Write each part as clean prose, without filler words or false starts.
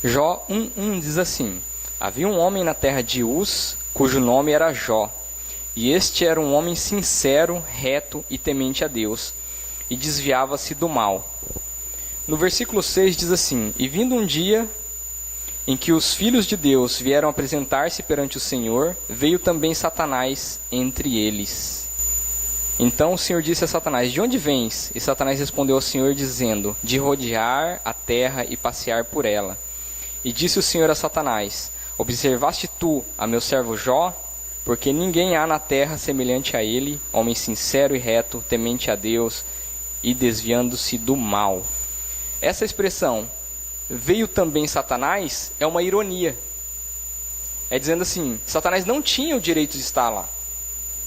Jó 1:1 diz assim: havia um homem na terra de Uz, cujo nome era Jó. E este era um homem sincero, reto e temente a Deus, e desviava-se do mal. No versículo 6 diz assim: e vindo um dia em que os filhos de Deus vieram apresentar-se perante o Senhor, veio também Satanás entre eles. Então o Senhor disse a Satanás: de onde vens? E Satanás respondeu ao Senhor, dizendo: de rodear a terra e passear por ela. E disse o Senhor a Satanás: observaste tu a meu servo Jó? Porque ninguém há na terra semelhante a ele, homem sincero e reto, temente a Deus e desviando-se do mal. Essa expressão, veio também Satanás, é uma ironia. É dizendo assim, Satanás não tinha o direito de estar lá,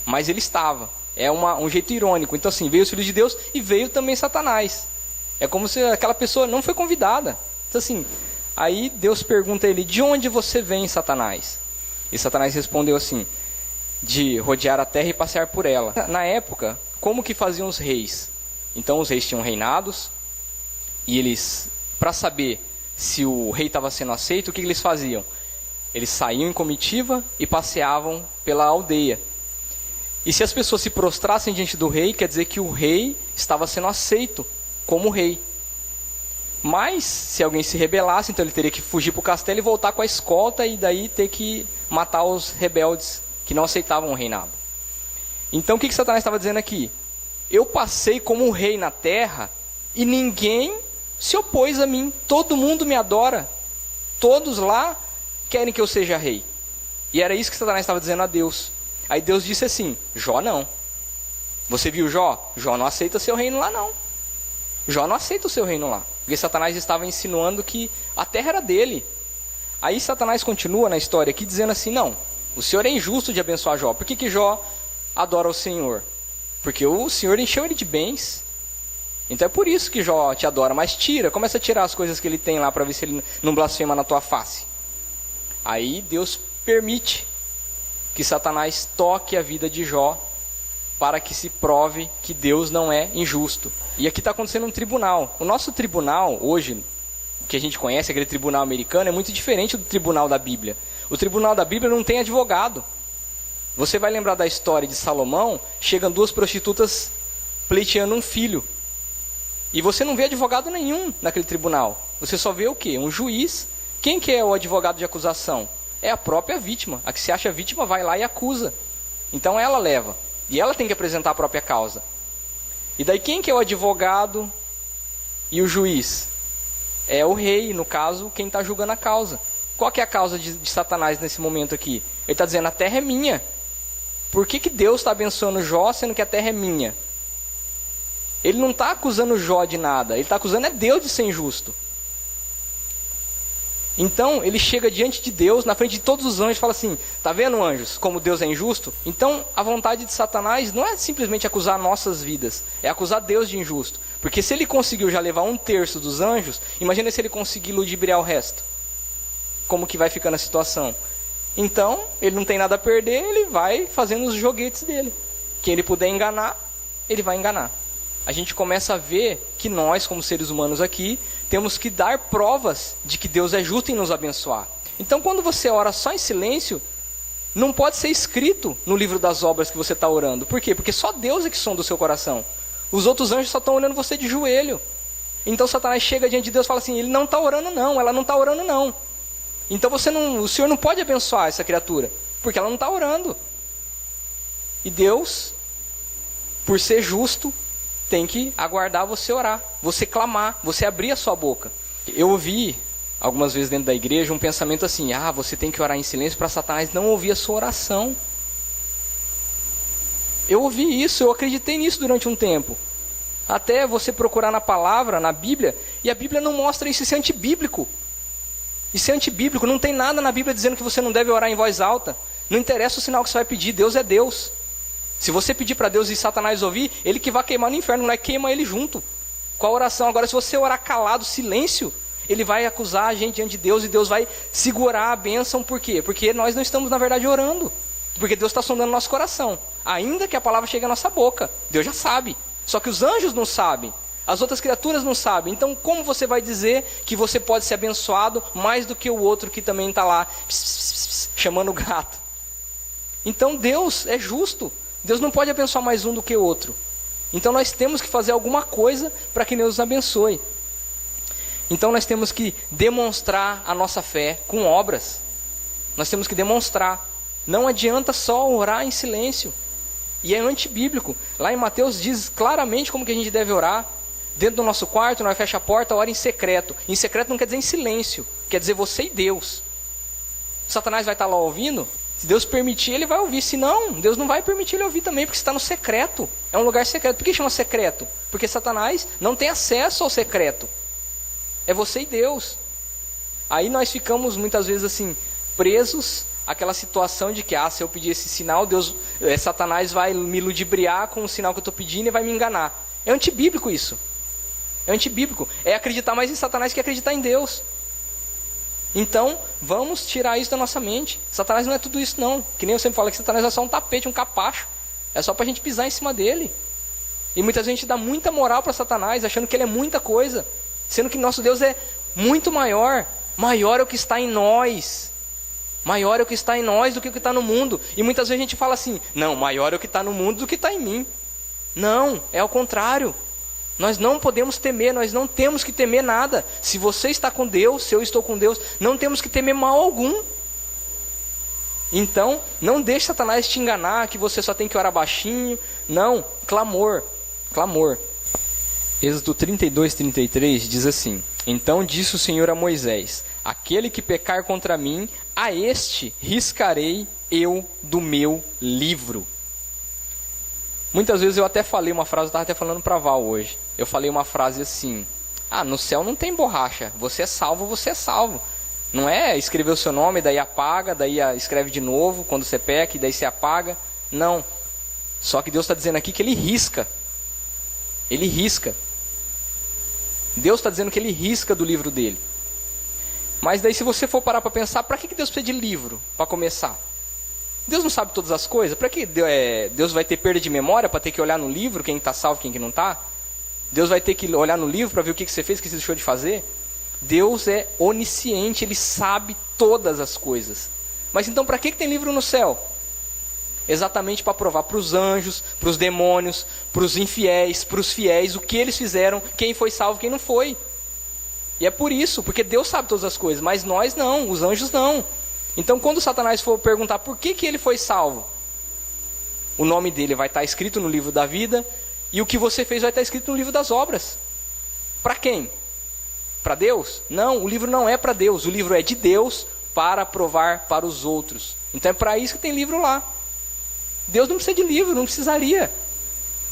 mas ele estava. É um jeito irônico. Então assim, veio o Filho de Deus e veio também Satanás. É como se aquela pessoa não foi convidada. Então assim, aí Deus pergunta a ele: de onde você vem, Satanás? E Satanás respondeu assim: de rodear a terra e passear por ela. Na época, como que faziam os reis? Então os reis tinham reinados, e eles, para saber se o rei estava sendo aceito, o que eles faziam? Eles saíam em comitiva e passeavam pela aldeia. E se as pessoas se prostrassem diante do rei, quer dizer que o rei estava sendo aceito como rei. Mas, se alguém se rebelasse, então ele teria que fugir para o castelo e voltar com a escolta, e daí ter que matar os rebeldes que não aceitavam o reinado. Então o que Satanás estava dizendo aqui? Eu passei como um rei na terra e ninguém se opôs a mim. Todo mundo me adora. Todos lá querem que eu seja rei. E era isso que Satanás estava dizendo a Deus. Aí Deus disse assim: Jó não. Você viu Jó? Jó não aceita seu reino lá não. Jó não aceita o seu reino lá. Porque Satanás estava insinuando que a terra era dele. Aí Satanás continua na história aqui dizendo assim: não, o Senhor é injusto de abençoar Jó. Por que Jó adora o Senhor? Porque o Senhor encheu ele de bens. Então é por isso que Jó te adora. Mas começa a tirar as coisas que ele tem lá para ver se ele não blasfema na tua face. Aí Deus permite que Satanás toque a vida de Jó, para que se prove que Deus não é injusto. E aqui está acontecendo um tribunal. O nosso tribunal hoje, que a gente conhece, aquele tribunal americano, é muito diferente do tribunal da Bíblia. O tribunal da Bíblia não tem advogado. Você vai lembrar da história de Salomão, chegam duas prostitutas pleiteando um filho. E você não vê advogado nenhum naquele tribunal. Você só vê o quê? Um juiz. Quem que é o advogado de acusação? É a própria vítima. A que se acha vítima vai lá e acusa. Então ela leva. E ela tem que apresentar a própria causa. E daí quem que é o advogado e o juiz? É o rei, no caso, quem está julgando a causa. Qual que é a causa de Satanás nesse momento aqui? Ele está dizendo: a terra é minha. Por que Deus está abençoando Jó, sendo que a terra é minha? Ele não está acusando Jó de nada. Ele está acusando é Deus de ser injusto. Então ele chega diante de Deus, na frente de todos os anjos, e fala assim: tá vendo, anjos, como Deus é injusto? Então a vontade de Satanás não é simplesmente acusar nossas vidas, é acusar Deus de injusto. Porque se ele conseguiu já levar 1/3 dos anjos, imagina se ele conseguir ludibriar o resto. Como que vai ficando a situação? Então ele não tem nada a perder, ele vai fazendo os joguetes dele. Quem ele puder enganar, ele vai enganar. A gente começa a ver que nós, como seres humanos aqui, temos que dar provas de que Deus é justo em nos abençoar. Então, quando você ora só em silêncio, não pode ser escrito no livro das obras que você está orando. Por quê? Porque só Deus é que sonda o seu coração. Os outros anjos só estão olhando você de joelho. Então, Satanás chega diante de Deus e fala assim: ele não está orando não, ela não está orando não. Então, o Senhor não pode abençoar essa criatura, porque ela não está orando. E Deus, por ser justo, tem que aguardar você orar, você clamar, você abrir a sua boca. Eu ouvi algumas vezes dentro da igreja um pensamento assim: você tem que orar em silêncio para Satanás não ouvir a sua oração. Eu ouvi isso, eu acreditei nisso durante um tempo. Até você procurar na palavra, na Bíblia, e a Bíblia não mostra isso. Isso é antibíblico. Isso é antibíblico, não tem nada na Bíblia dizendo que você não deve orar em voz alta. Não interessa o sinal que você vai pedir, Deus é Deus. Se você pedir para Deus e Satanás ouvir, ele que vai queimar no inferno, não é queima ele junto com a oração. Agora, se você orar calado, silêncio, ele vai acusar a gente diante de Deus, e Deus vai segurar a bênção. Por quê? Porque nós não estamos, na verdade, orando. Porque Deus está sondando nosso coração. Ainda que a palavra chegue à nossa boca, Deus já sabe. Só que os anjos não sabem. As outras criaturas não sabem. Então como você vai dizer que você pode ser abençoado mais do que o outro que também está lá chamando o gato? Então Deus é justo. Deus não pode abençoar mais um do que o outro. Então nós temos que fazer alguma coisa para que Deus nos abençoe. Então nós temos que demonstrar a nossa fé com obras. Nós temos que demonstrar. Não adianta só orar em silêncio. E é antibíblico. Lá em Mateus diz claramente como que a gente deve orar. Dentro do nosso quarto, nós fecha a porta, ora em secreto. Em secreto não quer dizer em silêncio. Quer dizer você e Deus. Satanás vai estar lá ouvindo? Se Deus permitir, ele vai ouvir. Se não, Deus não vai permitir ele ouvir também, porque está no secreto. É um lugar secreto. Por que chama secreto? Porque Satanás não tem acesso ao secreto. É você e Deus. Aí nós ficamos muitas vezes assim, presos àquela situação de que, se eu pedir esse sinal, Satanás vai me ludibriar com o sinal que eu estou pedindo e vai me enganar. É antibíblico isso. É antibíblico. É acreditar mais em Satanás que acreditar em Deus. Então, vamos tirar isso da nossa mente. Satanás não é tudo isso não. Que nem eu sempre falo que Satanás é só um tapete, um capacho. É só para a gente pisar em cima dele. E muitas vezes a gente dá muita moral para Satanás, achando que ele é muita coisa. Sendo que nosso Deus é muito maior. Maior é o que está em nós. Maior é o que está em nós do que o que está no mundo. E muitas vezes a gente fala assim, não, maior é o que está no mundo do que está em mim. Não, é ao contrário. Nós não podemos temer, nós não temos que temer nada. Se você está com Deus, se eu estou com Deus, não temos que temer mal algum. Então, não deixe Satanás te enganar, que você só tem que orar baixinho. Não, clamor, clamor. Êxodo 32, 33 diz assim: Então disse o Senhor a Moisés: Aquele que pecar contra mim, a este riscarei eu do meu livro. Muitas vezes eu até falei uma frase, eu estava até falando para Val hoje. Eu falei uma frase assim: no céu não tem borracha, você é salvo, você é salvo. Não é escrever o seu nome, daí apaga, daí escreve de novo, quando você peca, e daí você apaga. Não. Só que Deus está dizendo aqui que Ele risca. Ele risca. Deus está dizendo que Ele risca do livro dele. Mas daí se você for parar para pensar, para que Deus precisa de livro para começar? Deus não sabe todas as coisas? Para que Deus vai ter perda de memória para ter que olhar no livro quem está salvo e quem que não está? Deus vai ter que olhar no livro para ver o que você fez, o que você deixou de fazer? Deus é onisciente, Ele sabe todas as coisas. Mas então para que tem livro no céu? Exatamente para provar para os anjos, para os demônios, para os infiéis, para os fiéis, o que eles fizeram, quem foi salvo, quem não foi. E é por isso, porque Deus sabe todas as coisas, mas nós não, os anjos não. Então quando Satanás for perguntar por que ele foi salvo, o nome dele vai estar escrito no livro da vida, e o que você fez vai estar escrito no livro das obras. Para quem? Para Deus? Não, o livro não é para Deus, o livro é de Deus para provar para os outros. Então é para isso que tem livro lá. Deus não precisa de livro, não precisaria.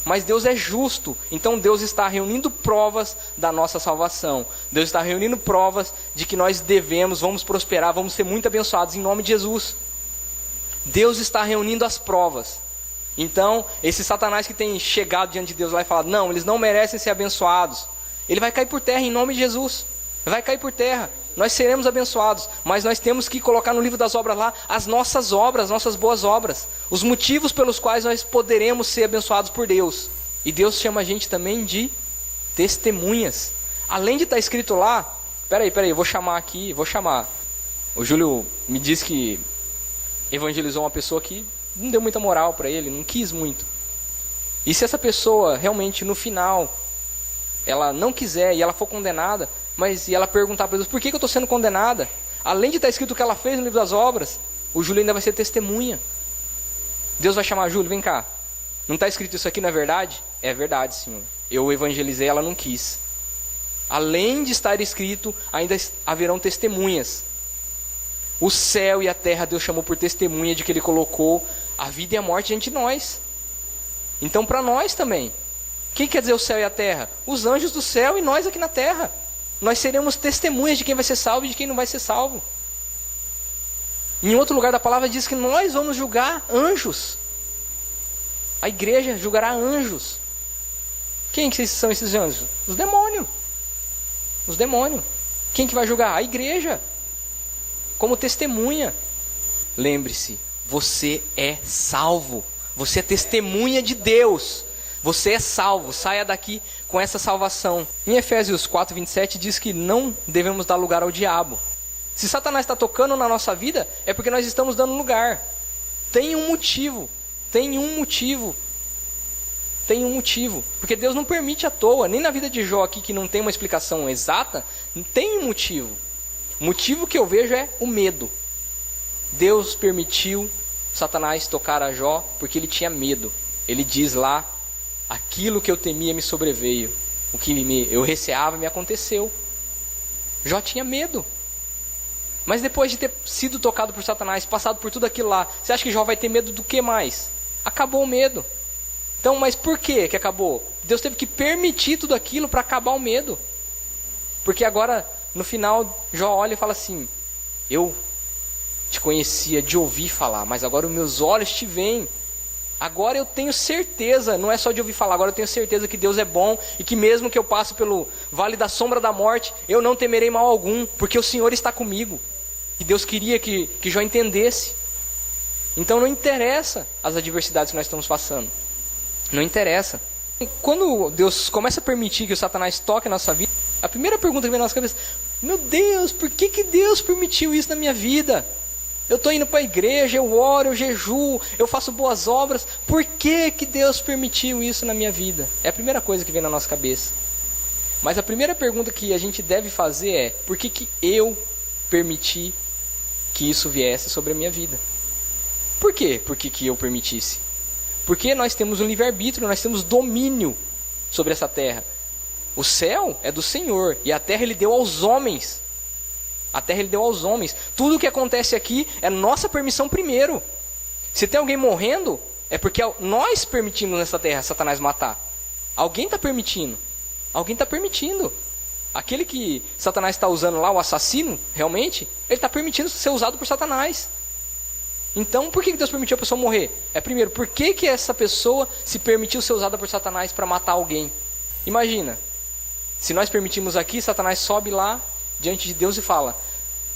Mas Deus é justo, então Deus está reunindo provas da nossa salvação. Deus está reunindo provas de que nós vamos prosperar, vamos ser muito abençoados em nome de Jesus. Deus está reunindo as provas. Então, esse Satanás que tem chegado diante de Deus lá e falado, não, eles não merecem ser abençoados. Ele vai cair por terra em nome de Jesus. Vai cair por terra. Nós seremos abençoados, mas nós temos que colocar no livro das obras lá as nossas boas obras. Os motivos pelos quais nós poderemos ser abençoados por Deus. E Deus chama a gente também de testemunhas. Além de estar escrito lá, peraí, eu vou chamar. O Júlio me disse que evangelizou uma pessoa que não deu muita moral para ele, não quis muito. E se essa pessoa realmente no final, ela não quiser e ela for condenada, e ela perguntar para Deus, por que eu estou sendo condenada? Além de estar escrito o que ela fez no livro das obras, o Júlio ainda vai ser testemunha. Deus vai chamar, Júlio, vem cá. Não está escrito isso aqui, não é verdade? É verdade, Senhor. Eu evangelizei, ela não quis. Além de estar escrito, ainda haverão testemunhas. O céu e a terra Deus chamou por testemunha de que Ele colocou a vida e a morte diante de nós. Então para nós também. O que quer dizer o céu e a terra? Os anjos do céu e nós aqui na terra. Nós seremos testemunhas de quem vai ser salvo e de quem não vai ser salvo. Em outro lugar da palavra diz que nós vamos julgar anjos. A igreja julgará anjos. Quem que são esses anjos? Os demônios. Os demônios. Quem que vai julgar? A igreja. Como testemunha. Lembre-se, você é salvo. Você é testemunha de Deus. Você é salvo. Saia daqui com essa salvação. Em Efésios 4:27 diz que não devemos dar lugar ao diabo. Se Satanás está tocando na nossa vida, é porque nós estamos dando lugar. Tem um motivo. Porque Deus não permite à toa, nem na vida de Jó aqui, que não tem uma explicação exata, tem um motivo. O motivo que eu vejo é o medo. Deus permitiu Satanás tocar a Jó porque ele tinha medo. Ele diz lá, aquilo que eu temia me sobreveio. O que eu receava me aconteceu. Jó tinha medo. Mas depois de ter sido tocado por Satanás, passado por tudo aquilo lá, você acha que Jó vai ter medo do que mais? Acabou o medo. Então, mas por que acabou? Deus teve que permitir tudo aquilo para acabar o medo. Porque agora, no final, Jó olha e fala assim, eu te conhecia de ouvir falar, mas agora os meus olhos te veem. Agora eu tenho certeza, não é só de ouvir falar, agora eu tenho certeza que Deus é bom e que mesmo que eu passe pelo vale da sombra da morte, eu não temerei mal algum, porque o Senhor está comigo. E Deus queria que Jó entendesse. Então não interessa as adversidades que nós estamos passando. Não interessa. E quando Deus começa a permitir que o Satanás toque a nossa vida, a primeira pergunta que vem na nossa cabeça, meu Deus, por que Deus permitiu isso na minha vida? Eu estou indo para a igreja, eu oro, eu jejuo, eu faço boas obras. Por que Deus permitiu isso na minha vida? É a primeira coisa que vem na nossa cabeça. Mas a primeira pergunta que a gente deve fazer é, por que eu permiti que isso viesse sobre a minha vida? Por quê? Por que eu permitisse? Porque nós temos um livre-arbítrio, nós temos domínio sobre essa terra. O céu é do Senhor e a terra Ele deu aos homens. A terra Ele deu aos homens. Tudo o que acontece aqui é nossa permissão primeiro. Se tem alguém morrendo, é porque nós permitimos nessa terra Satanás matar. Alguém está permitindo. Alguém está permitindo. Aquele que Satanás está usando lá, o assassino, realmente, ele está permitindo ser usado por Satanás. Então, por que Deus permitiu a pessoa morrer? É primeiro, por que essa pessoa se permitiu ser usada por Satanás para matar alguém? Imagina, se nós permitimos aqui, Satanás sobe lá diante de Deus e fala,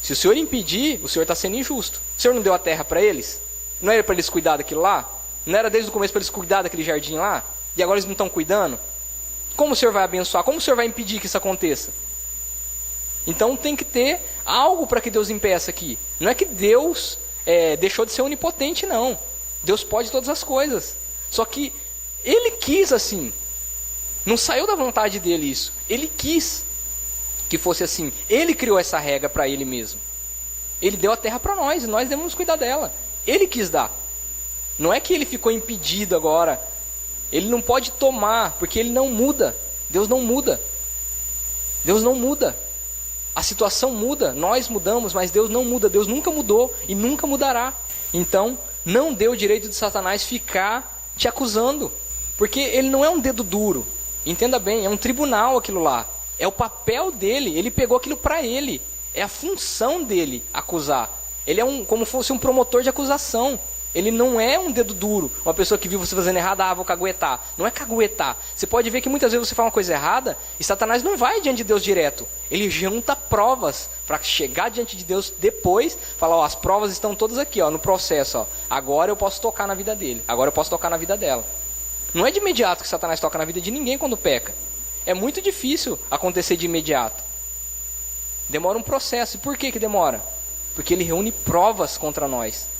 se o Senhor impedir, o Senhor está sendo injusto. O Senhor não deu a terra para eles? Não era para eles cuidar daquilo lá? Não era desde o começo para eles cuidar daquele jardim lá? E agora eles não estão cuidando? Como o Senhor vai abençoar? Como o Senhor vai impedir que isso aconteça? Então tem que ter algo para que Deus impeça aqui. Não é que Deus deixou de ser onipotente, não. Deus pode todas as coisas. Só que Ele quis assim. Não saiu da vontade dele isso. Ele quis que fosse assim. Ele criou essa regra para Ele mesmo. Ele deu a terra para nós e nós devemos cuidar dela. Ele quis dar. Não é que Ele ficou impedido agora. Ele não pode tomar, porque Ele não muda. Deus não muda. Deus não muda. A situação muda, nós mudamos, mas Deus não muda. Deus nunca mudou e nunca mudará. Então, não dê o direito de Satanás ficar te acusando. Porque ele não é um dedo duro. Entenda bem, é um tribunal aquilo lá. É o papel dele, ele pegou aquilo para ele. É a função dele acusar. Ele é como fosse um promotor de acusação. Ele não é um dedo duro, uma pessoa que viu você fazendo errado, vou caguetar. Não é caguetar. Você pode ver que muitas vezes você fala uma coisa errada e Satanás não vai diante de Deus direto. Ele junta provas para chegar diante de Deus depois, falar, as provas estão todas aqui, no processo. Agora eu posso tocar na vida dele, agora eu posso tocar na vida dela. Não é de imediato que Satanás toca na vida de ninguém quando peca. É muito difícil acontecer de imediato. Demora um processo. E por que demora? Porque ele reúne provas contra nós.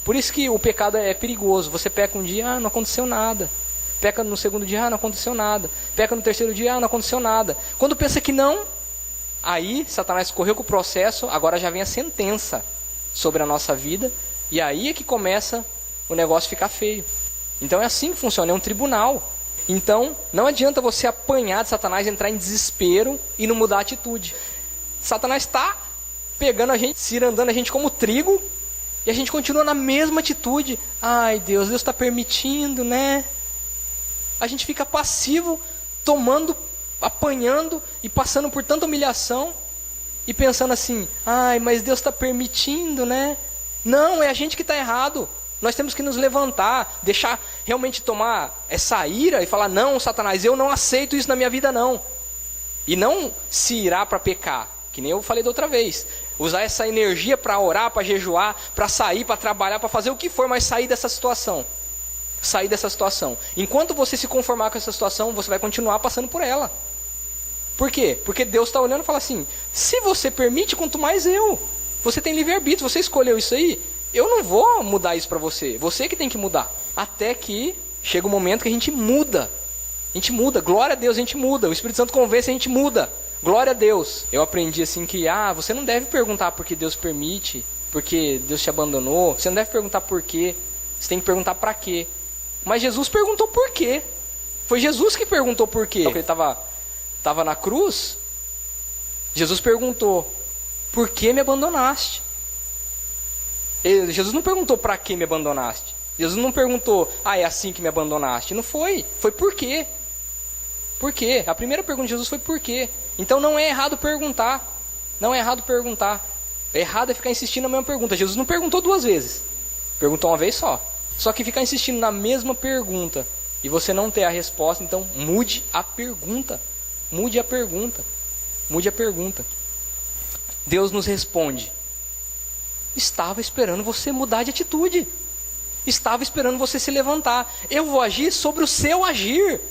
Por isso que o pecado é perigoso. Você peca um dia, não aconteceu nada. Peca no segundo dia, não aconteceu nada. Peca no terceiro dia, não aconteceu nada. Quando pensa que não, aí Satanás correu com o processo, agora já vem a sentença sobre a nossa vida. E aí é que começa o negócio ficar feio. Então é assim que funciona, é um tribunal. Então não adianta você apanhar de Satanás, entrar em desespero e não mudar a atitude. Satanás está pegando a gente, cirandando a gente como trigo, e a gente continua na mesma atitude. Ai Deus está permitindo, né? A gente fica passivo, tomando, apanhando e passando por tanta humilhação. E pensando assim, ai, mas Deus está permitindo, né? Não, é a gente que está errado. Nós temos que nos levantar, deixar realmente tomar essa ira e falar, não, Satanás, eu não aceito isso na minha vida, não. E não se irar para pecar, que nem eu falei da outra vez. Usar essa energia para orar, para jejuar, para sair, para trabalhar, para fazer o que for, mas sair dessa situação. sair dessa situação. Enquanto você se conformar com essa situação, você vai continuar passando por ela. Por quê? Porque Deus está olhando e fala assim, se você permite, quanto mais eu. Você tem livre-arbítrio, você escolheu isso aí, eu não vou mudar isso para você. Você que tem que mudar. Até que chega o momento que a gente muda. A gente muda, glória a Deus, a gente muda. O Espírito Santo convence, a gente muda. Glória a Deus. Eu aprendi assim que, você não deve perguntar por que Deus permite, porque Deus te abandonou. Você não deve perguntar por quê. Você tem que perguntar para quê. Mas Jesus perguntou por quê. Foi Jesus que perguntou por quê. Ele estava na cruz. Jesus perguntou, por que me abandonaste? Jesus não perguntou para que me abandonaste. Jesus não perguntou, é assim que me abandonaste. Não foi. Foi por quê. Por quê? A primeira pergunta de Jesus foi por quê. Então não é errado perguntar. Não é errado perguntar. Errado é ficar insistindo na mesma pergunta. Jesus não perguntou 2 vezes. Perguntou uma vez só. Só que ficar insistindo na mesma pergunta e você não ter a resposta, então mude a pergunta. Mude a pergunta. Mude a pergunta. Deus nos responde. Estava esperando você mudar de atitude. Estava esperando você se levantar. Eu vou agir sobre o seu agir.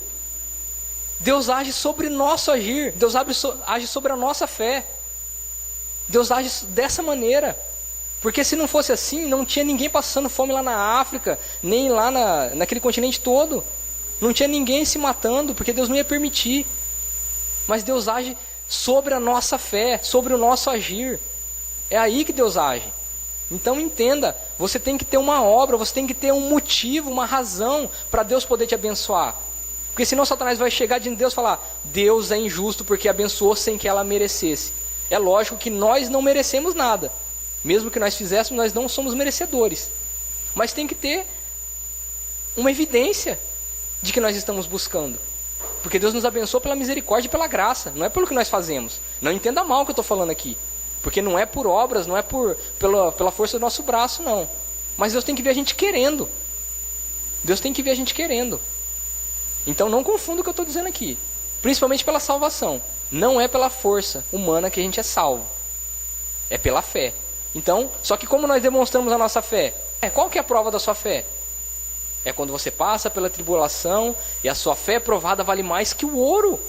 Deus age sobre nosso agir. Deus age sobre a nossa fé. Deus age dessa maneira. Porque se não fosse assim, não tinha ninguém passando fome lá na África, nem lá naquele continente todo. Não tinha ninguém se matando, porque Deus não ia permitir. Mas Deus age sobre a nossa fé, sobre o nosso agir. É aí que Deus age. Então entenda, você tem que ter uma obra, você tem que ter um motivo, uma razão para Deus poder te abençoar. Porque senão Satanás vai chegar diante de Deus e falar, Deus é injusto porque abençoou sem que ela merecesse. É lógico que nós não merecemos nada. Mesmo que nós fizéssemos, nós não somos merecedores. Mas tem que ter uma evidência de que nós estamos buscando. Porque Deus nos abençoa pela misericórdia e pela graça. Não é pelo que nós fazemos. Não entenda mal o que eu estou falando aqui. Porque não é por obras, não é pela força do nosso braço, não. Mas Deus tem que ver a gente querendo. Deus tem que ver a gente querendo. Então não confunda o que eu estou dizendo aqui. Principalmente pela salvação. Não é pela força humana que a gente é salvo. É pela fé. Então, só que como nós demonstramos a nossa fé? Qual que é a prova da sua fé? É quando você passa pela tribulação e a sua fé provada vale mais que o ouro.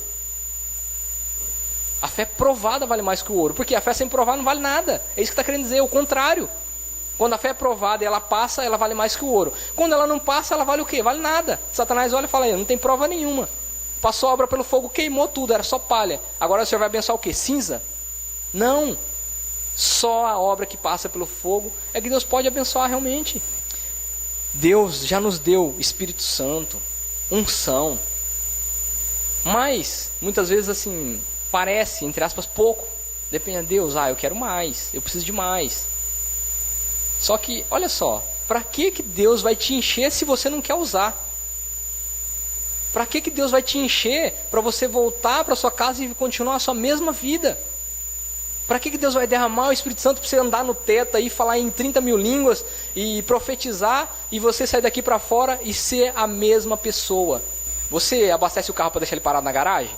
A fé provada vale mais que o ouro. Porque a fé sem provar não vale nada. É isso que está querendo dizer, o contrário. Quando a fé é provada e ela passa, ela vale mais que o ouro. Quando ela não passa, ela vale o quê? Vale nada. Satanás olha e fala, não tem prova nenhuma. Passou a obra pelo fogo, queimou tudo, era só palha. Agora o Senhor vai abençoar o quê? Cinza? Não. Só a obra que passa pelo fogo é que Deus pode abençoar realmente. Deus já nos deu Espírito Santo, unção. Mas, muitas vezes assim, parece, entre aspas, pouco. Depende de Deus, eu quero mais, eu preciso de mais. Só que, olha só, para que Deus vai te encher se você não quer usar? Para que Deus vai te encher para você voltar para sua casa e continuar a sua mesma vida? Para que Deus vai derramar o Espírito Santo para você andar no teto aí, falar em 30 mil línguas e profetizar e você sair daqui para fora e ser a mesma pessoa? Você abastece o carro para deixar ele parado na garagem?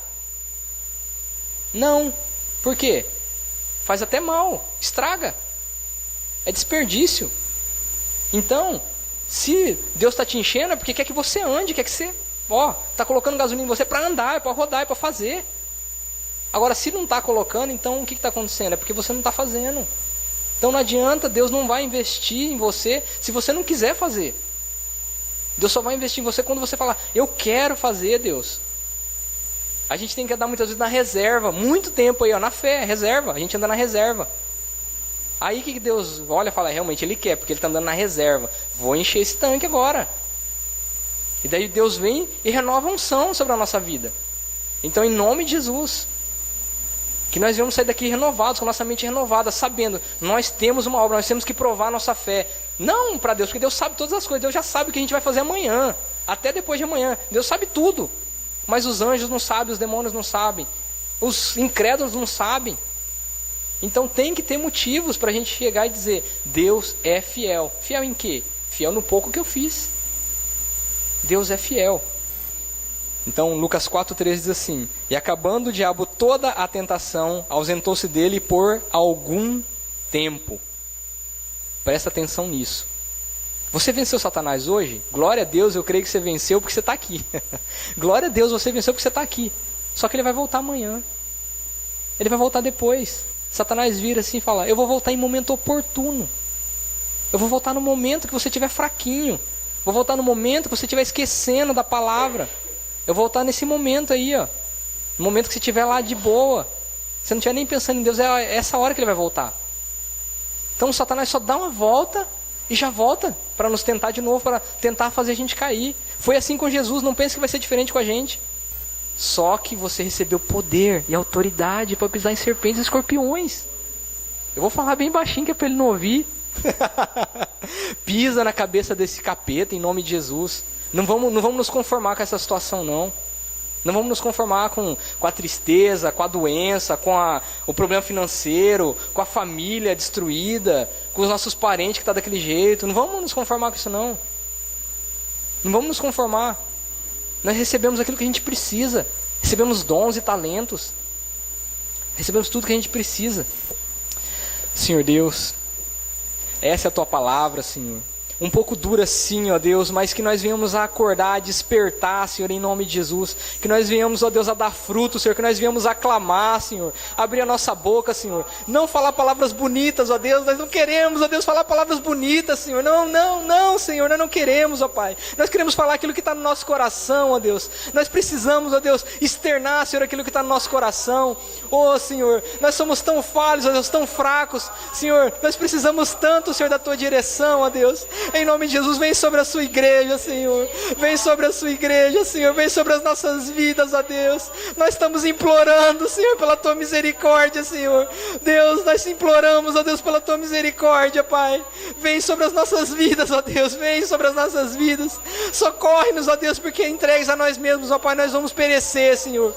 Não. Por quê? Faz até mal, estraga. É desperdício. Então, se Deus está te enchendo é porque quer que você ande, quer que você está colocando gasolina em você para andar, é para rodar, é para fazer. Agora, se não está colocando, então o que está acontecendo? É porque você não está fazendo. Então não adianta, Deus não vai investir em você se você não quiser fazer. Deus só vai investir em você quando você falar, eu quero fazer, Deus. A gente tem que andar muitas vezes na reserva, muito tempo aí, na fé, reserva, a gente anda na reserva. Aí que Deus olha e fala, realmente Ele quer, porque Ele está andando na reserva. Vou encher esse tanque agora. E daí Deus vem e renova a unção sobre a nossa vida. Então, em nome de Jesus, que nós vamos sair daqui renovados, com a nossa mente renovada, sabendo, nós temos uma obra, nós temos que provar a nossa fé. Não para Deus, porque Deus sabe todas as coisas, Deus já sabe o que a gente vai fazer amanhã, até depois de amanhã. Deus sabe tudo, mas os anjos não sabem, os demônios não sabem, os incrédulos não sabem. Então tem que ter motivos para a gente chegar e dizer, Deus é fiel. Fiel em quê? Fiel no pouco que eu fiz. Deus é fiel. Então Lucas 4,13 diz assim, e acabando o diabo toda a tentação, ausentou-se dele por algum tempo. Presta atenção nisso. Você venceu Satanás hoje? Glória a Deus, eu creio que você venceu porque você está aqui. Glória a Deus, você venceu porque você está aqui. Só que ele vai voltar amanhã. Ele vai voltar depois. Satanás vira assim e fala: eu vou voltar em momento oportuno. Eu vou voltar no momento que você estiver fraquinho. Vou voltar no momento que você estiver esquecendo da palavra. Eu vou voltar nesse momento aí, ó. No momento que você estiver lá de boa. Você não estiver nem pensando em Deus, é essa hora que ele vai voltar. Então o Satanás só dá uma volta e já volta para nos tentar de novo, para tentar fazer a gente cair. Foi assim com Jesus, não pense que vai ser diferente com a gente. Só que você recebeu poder e autoridade para pisar em serpentes e escorpiões. Eu vou falar bem baixinho que é para ele não ouvir. Pisa na cabeça desse capeta em nome de Jesus. Não vamos nos conformar com essa situação, não. Não vamos nos conformar com a tristeza, com a doença, com o problema financeiro, com a família destruída, com os nossos parentes que estão daquele jeito. Não vamos nos conformar com isso, não. Não vamos nos conformar. Nós recebemos aquilo que a gente precisa. Recebemos dons e talentos. Recebemos tudo que a gente precisa. Senhor Deus, essa é a Tua palavra, Senhor. Um pouco dura sim, ó Deus, mas que nós venhamos a acordar, a despertar, Senhor, em nome de Jesus. Que nós venhamos, ó Deus, a dar fruto, Senhor. Que nós venhamos a clamar, Senhor. Abrir a nossa boca, Senhor. Não falar palavras bonitas, ó Deus. Nós não queremos, ó Deus, falar palavras bonitas, Senhor. Não, Senhor. Nós não queremos, ó Pai. Nós queremos falar aquilo que está no nosso coração, ó Deus. Nós precisamos, ó Deus, externar, Senhor, aquilo que está no nosso coração. Ó Senhor, nós somos tão falhos, ó Deus, tão fracos. Senhor, nós precisamos tanto, Senhor, da Tua direção, ó Deus. Em nome de Jesus, vem sobre a Sua igreja, Senhor. Vem sobre a Sua igreja, Senhor. Vem sobre as nossas vidas, ó Deus. Nós estamos implorando, Senhor, pela Tua misericórdia, Senhor. Deus, nós imploramos, ó Deus, pela Tua misericórdia, Pai. Vem sobre as nossas vidas, ó Deus. Vem sobre as nossas vidas. Socorre-nos, ó Deus, porque entregues a nós mesmos, ó Pai, nós vamos perecer, Senhor.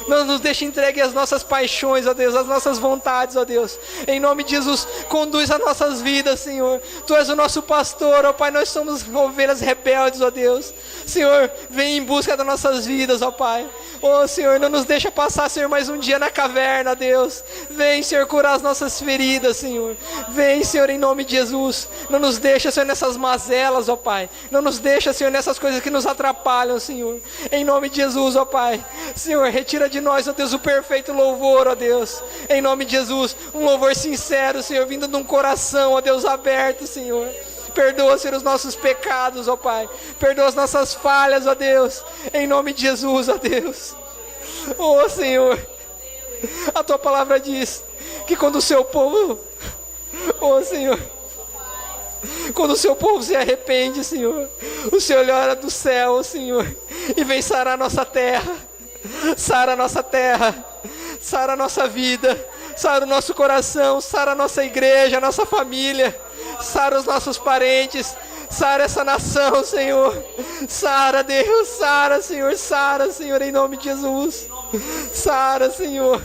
Não nos deixe entregue as nossas paixões, ó Deus, as nossas vontades, ó Deus. Em nome de Jesus, conduz as nossas vidas, Senhor. Tu és o nosso pastor, ó Pai, nós somos ovelhas rebeldes, ó Deus. Senhor, vem em busca das nossas vidas, ó Pai. Ó Senhor, não nos deixa passar, Senhor, mais um dia na caverna, Deus. Vem, Senhor, curar as nossas feridas, Senhor. Vem, Senhor, em nome de Jesus. Não nos deixa, Senhor, nessas mazelas, ó Pai. Não nos deixa, Senhor, nessas coisas que nos atrapalham, Senhor. Em nome de Jesus, ó Pai. Senhor, retira de nós, ó Deus, o perfeito louvor, ó Deus. Em nome de Jesus, um louvor sincero, Senhor, vindo de um coração, ó Deus, aberto, Senhor. Perdoa, Senhor, os nossos pecados, ó Pai. Perdoa as nossas falhas, ó Deus. Em nome de Jesus, ó Deus. Ó Senhor, a Tua palavra diz que quando o Seu povo, ó Senhor, quando o Seu povo se arrepende, Senhor, o Senhor olha do céu, Senhor, e vem sarar a nossa terra. Sara a nossa terra, sara a nossa vida, sara o nosso coração, sara a nossa igreja, a nossa família, sara os nossos parentes, sara essa nação, Senhor. Sara, Deus, sara, Senhor, em nome de Jesus. Sara, Senhor.